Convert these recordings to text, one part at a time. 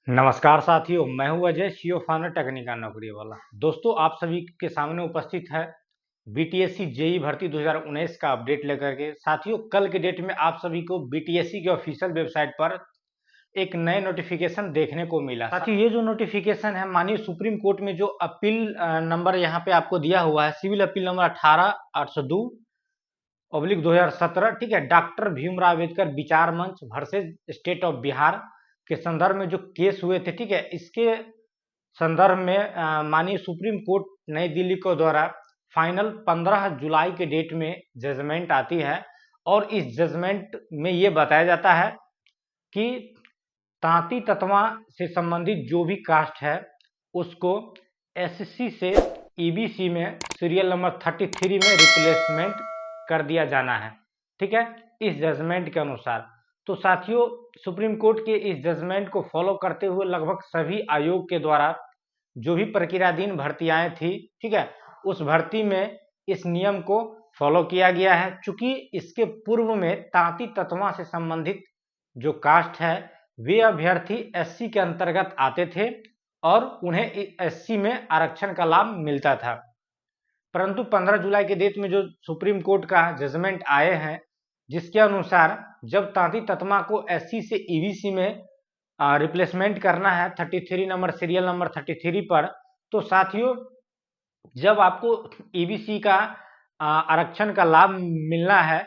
नमस्कार साथियों, मैं हूं अजय, सीईओ फाउंडर टेक्निकल नौकरी वाला। दोस्तों, आप सभी के सामने उपस्थित है बीटीएससी जेई भर्ती 2019 का अपडेट लेकर के। साथियों, कल के डेट में आप सभी को बीटीएससी के ऑफिशियल वेबसाइट पर एक नए नोटिफिकेशन देखने को मिला। साथियों, ये जो नोटिफिकेशन है, माननीय सुप्रीम कोर्ट में जो अपील नंबर यहाँ पे आपको दिया हुआ है, सिविल अपील नंबर 18/802/2017, ठीक है, डॉक्टर भीमराव अम्बेडकर विचार मंच वर्सेज स्टेट ऑफ बिहार के संदर्भ में जो केस हुए थे, ठीक है, इसके संदर्भ में माननीय सुप्रीम कोर्ट नई दिल्ली को द्वारा फाइनल 15 जुलाई के डेट में जजमेंट आती है। और इस जजमेंट में ये बताया जाता है कि तांती ततवा से संबंधित जो भी कास्ट है उसको एससी से ईबीसी में सीरियल नंबर 33 में रिप्लेसमेंट कर दिया जाना है, ठीक है, इस जजमेंट के अनुसार। तो साथियों, सुप्रीम कोर्ट के इस जजमेंट को फॉलो करते हुए लगभग सभी आयोग के द्वारा जो भी प्रक्रियाधीन भर्तियां थी, ठीक है, उस भर्ती में इस नियम को फॉलो किया गया है। चूंकि इसके पूर्व में तांती ततवा से संबंधित जो कास्ट है वे अभ्यर्थी एससी के अंतर्गत आते थे और उन्हें एससी में आरक्षण का लाभ मिलता था। परंतु 15 जुलाई के डेट में जो सुप्रीम कोर्ट का जजमेंट आए हैं, जिसके अनुसार जब तांती ततमा को एससी से ईबीसी में रिप्लेसमेंट करना है 33 नंबर सीरियल नंबर 33 पर, तो साथियों जब आपको ईबीसी का आरक्षण का लाभ मिलना है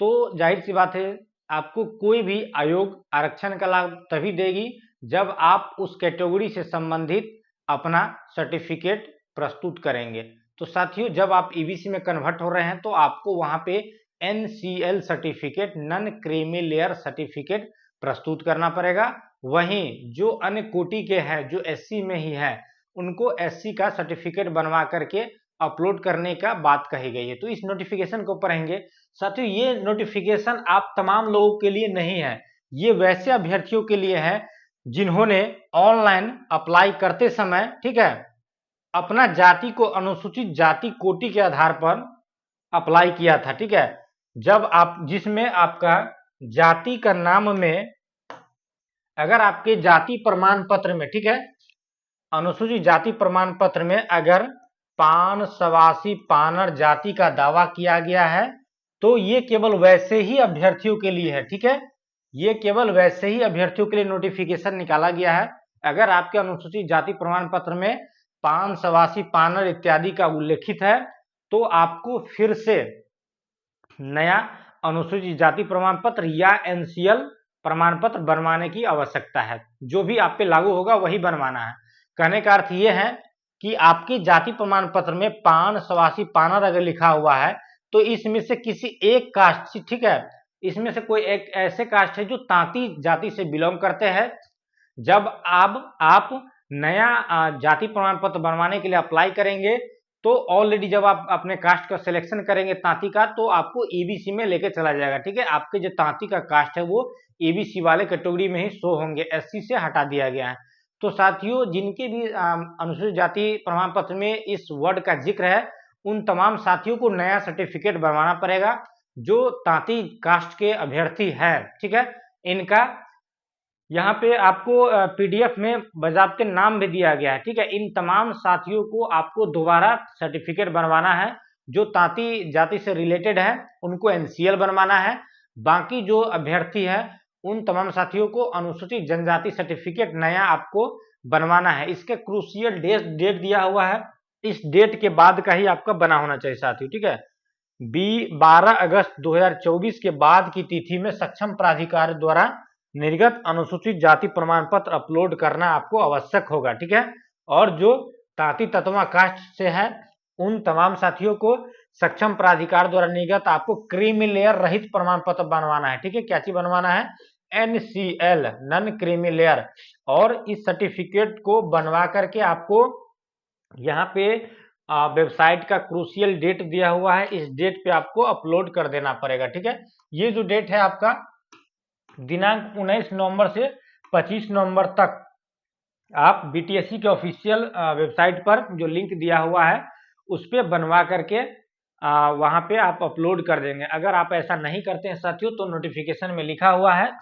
तो जाहिर सी बात है आपको कोई भी आयोग आरक्षण का लाभ तभी देगी जब आप उस कैटेगरी से संबंधित अपना सर्टिफिकेट प्रस्तुत करेंगे। तो साथियों, जब आप ईबीसी में कन्वर्ट हो रहे हैं तो आपको वहां पे NCL certificate, non creamy layer certificate प्रस्तुत करना पड़ेगा। वहीं जो अन्य कोटि के हैं, जो एससी में ही है, उनको एससी का सर्टिफिकेट बनवा करके अपलोड करने का बात कही गई है। तो इस नोटिफिकेशन को पढ़ेंगे। साथियों, ये नोटिफिकेशन आप तमाम लोगों के लिए नहीं है, ये वैसे अभ्यर्थियों के लिए है जिन्होंने ऑनलाइन अप्लाई करते समय, ठीक है, अपना जाति को अनुसूचित जाति कोटि के आधार पर अप्लाई किया था, ठीक है, जब आप जिसमें आपका जाति का नाम में अगर आपके जाति प्रमाण पत्र में, ठीक है, अनुसूचित जाति प्रमाण पत्र में अगर पान सवासी पानर जाति का दावा किया गया है तो ये केवल वैसे ही अभ्यर्थियों के लिए है, ठीक है, ये केवल वैसे ही अभ्यर्थियों के लिए नोटिफिकेशन निकाला गया है। अगर आपके अनुसूचित जाति प्रमाण पत्र में पान सवासी पानर इत्यादि का उल्लेखित है तो आपको फिर से नया अनुसूचित जाति प्रमाण पत्र या एनसीएल प्रमाण पत्र बनवाने की आवश्यकता है। जो भी आप पे लागू होगा वही बनवाना है। कहने का अर्थ यह है कि आपके जाति प्रमाण पत्र में पान सवासी पानर अगर लिखा हुआ है तो इसमें से किसी एक कास्ट, ठीक है, इसमें से कोई एक ऐसे कास्ट है जो तांती जाति से बिलोंग करते हैं। जब आप नया जाति प्रमाण पत्र बनवाने के लिए अप्लाई करेंगे तो ऑलरेडी जब आप अपने कास्ट का सिलेक्शन करेंगे तांती का, तो आपको ईबीसी में लेके चला जाएगा, ठीक है, आपके जो तांती का कास्ट है वो ईबीसी वाले कैटेगरी में ही शो होंगे, एससी से हटा दिया गया है। तो साथियों, जिनके भी अनुसूचित जाति प्रमाण पत्र में इस वर्ड का जिक्र है उन तमाम साथियों को नया सर्टिफिकेट बनवाना पड़ेगा। जो तांती कास्ट के अभ्यर्थी है, ठीक है, इनका यहाँ पे आपको पीडीएफ में बजाबते नाम भी दिया गया है, ठीक है, इन तमाम साथियों को आपको दोबारा सर्टिफिकेट बनवाना है। जो तांती जाति से रिलेटेड है उनको एनसीएल बनवाना है। बाकी जो अभ्यर्थी है उन तमाम साथियों को अनुसूचित जनजाति सर्टिफिकेट नया आपको बनवाना है। इसके क्रूशियल डेट दिया हुआ है, इस डेट के बाद का ही आपका बना होना चाहिए साथियों, ठीक है। 12 अगस्त 2024 के बाद की तिथि में सक्षम प्राधिकार द्वारा निर्गत अनुसूचित जाति प्रमाण पत्र अपलोड करना आपको आवश्यक होगा, ठीक है। और जो तांती ततवा कास्ट से है उन तमाम साथियों को सक्षम प्राधिकार द्वारा निर्गत आपको क्रीमी लेयर रहित प्रमाण पत्र बनवाना है, ठीक है। क्या चीज बनवाना है? NCL, non creamy layer. और इस सर्टिफिकेट को बनवा करके आपको यहाँ पे वेबसाइट का क्रूशियल डेट दिया हुआ है, इस डेट पे आपको अपलोड कर देना पड़ेगा, ठीक है। ये जो डेट है आपका दिनांक 19 नवंबर से 25 नवंबर तक आप बीटीएससी के ऑफिशियल वेबसाइट पर जो लिंक दिया हुआ है उस पर बनवा करके वहां पे आप अपलोड कर देंगे। अगर आप ऐसा नहीं करते हैं साथियों तो नोटिफिकेशन में लिखा हुआ है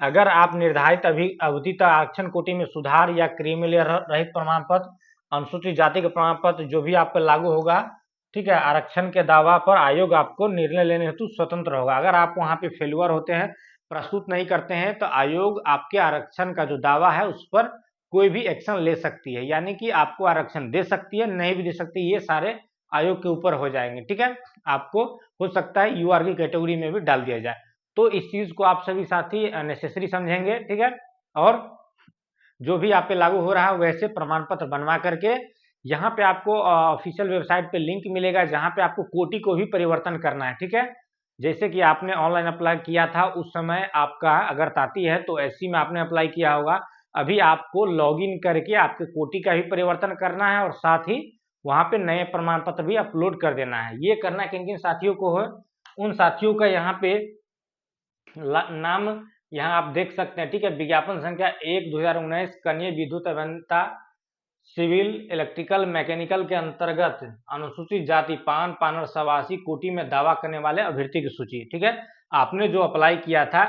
अगर आप निर्धारित अवधि तक आरक्षण कोटि में सुधार या क्रीमी रहित प्रमाण पत्र, अनुसूचित जाति का प्रमाण पत्र जो भी आप पर लागू होगा, ठीक है, आरक्षण के दावा पर आयोग आपको निर्णय लेने हेतु स्वतंत्र होगा। अगर आप वहां पे फेल्यूर होते हैं, प्रस्तुत नहीं करते हैं, तो आयोग आपके आरक्षण का जो दावा है उस पर कोई भी एक्शन ले सकती है, यानी कि आपको आरक्षण दे सकती है, नहीं भी दे सकती, ये सारे आयोग के ऊपर हो जाएंगे। ठीक है, आपको हो सकता है यूआर की कैटेगरी में भी डाल दिया जाए। तो इस चीज को आप सभी साथी नेसेसरी समझेंगे। ठीक है, और जो भी आप पे लागू हो रहा है वैसे प्रमाण पत्र बनवा करके यहाँ पे आपको ऑफिशियल वेबसाइट पे लिंक मिलेगा, जहाँ पे आपको कोटि को भी परिवर्तन करना है। ठीक है, जैसे कि आपने ऑनलाइन अप्लाई किया था उस समय आपका अगर ताती है तो एससी में आपने अप्लाई किया होगा, अभी आपको लॉगिन करके आपके कोटि का भी परिवर्तन करना है और साथ ही वहाँ पे नए प्रमाण पत्र भी अपलोड कर देना है। ये करना किन किन साथियों को है, उन साथियों का यहाँ पे नाम यहाँ आप देख सकते हैं। ठीक है, विज्ञापन संख्या 1/2019 कनीय विद्युत अभियंता सिविल इलेक्ट्रिकल मैकेनिकल के अंतर्गत अनुसूचित जाति पान पानर सवासी कोटि में दावा करने वाले अभ्यर्थी की सूची। ठीक है, आपने जो अप्लाई किया था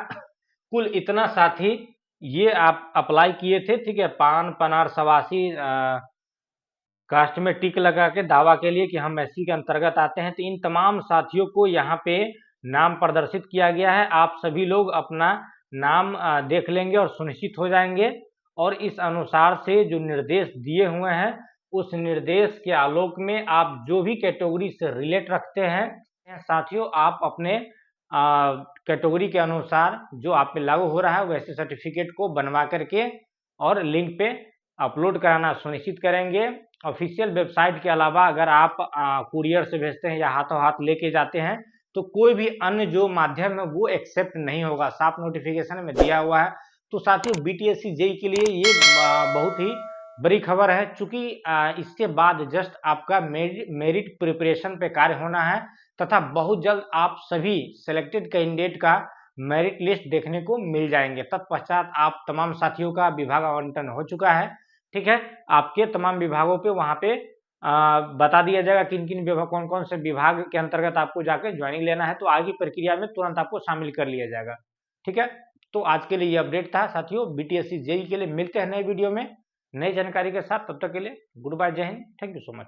कुल इतना साथी ये आप अप्लाई किए थे। ठीक है, पान पनार सवासी कास्ट में टिक लगा के दावा के लिए कि हम एससी के अंतर्गत आते हैं, तो इन तमाम साथियों को यहाँ पे नाम प्रदर्शित किया गया है। आप सभी लोग अपना नाम देख लेंगे और सुनिश्चित हो जाएंगे, और इस अनुसार से जो निर्देश दिए हुए हैं उस निर्देश के आलोक में आप जो भी कैटेगरी से रिलेट रखते हैं साथियों, आप अपने कैटेगरी के अनुसार जो आप पे लागू हो रहा है वैसे सर्टिफिकेट को बनवा करके और लिंक पे अपलोड कराना सुनिश्चित करेंगे। ऑफिशियल वेबसाइट के अलावा अगर आप कुरियर से भेजते हैं या हाथों हाथ लेके जाते हैं तो कोई भी अन्य जो माध्यम है वो एक्सेप्ट नहीं होगा, साफ नोटिफिकेशन में दिया हुआ है। तो साथियों बीटीएससी जेई के लिए ये बहुत ही बड़ी खबर है, चूंकि इसके बाद जस्ट आपका मेरिट प्रिपरेशन पे कार्य होना है तथा बहुत जल्द आप सभी सिलेक्टेड कैंडिडेट का मेरिट लिस्ट देखने को मिल जाएंगे। तत्पश्चात आप तमाम साथियों का विभाग आवंटन हो चुका है। ठीक है, आपके तमाम विभागों पे वहां पे बता दिया जाएगा किन किन विभाग कौन कौन से विभाग के अंतर्गत आपको जाकर ज्वाइनिंग लेना है, तो आगे प्रक्रिया में तुरंत आपको शामिल कर लिया जाएगा। ठीक है, तो आज के लिए ये अपडेट था साथियों बीटीएससी जेई के लिए। मिलते हैं नए वीडियो में नई जानकारी के साथ, तब तक के लिए गुड बाय, जय Hind, thank you so much.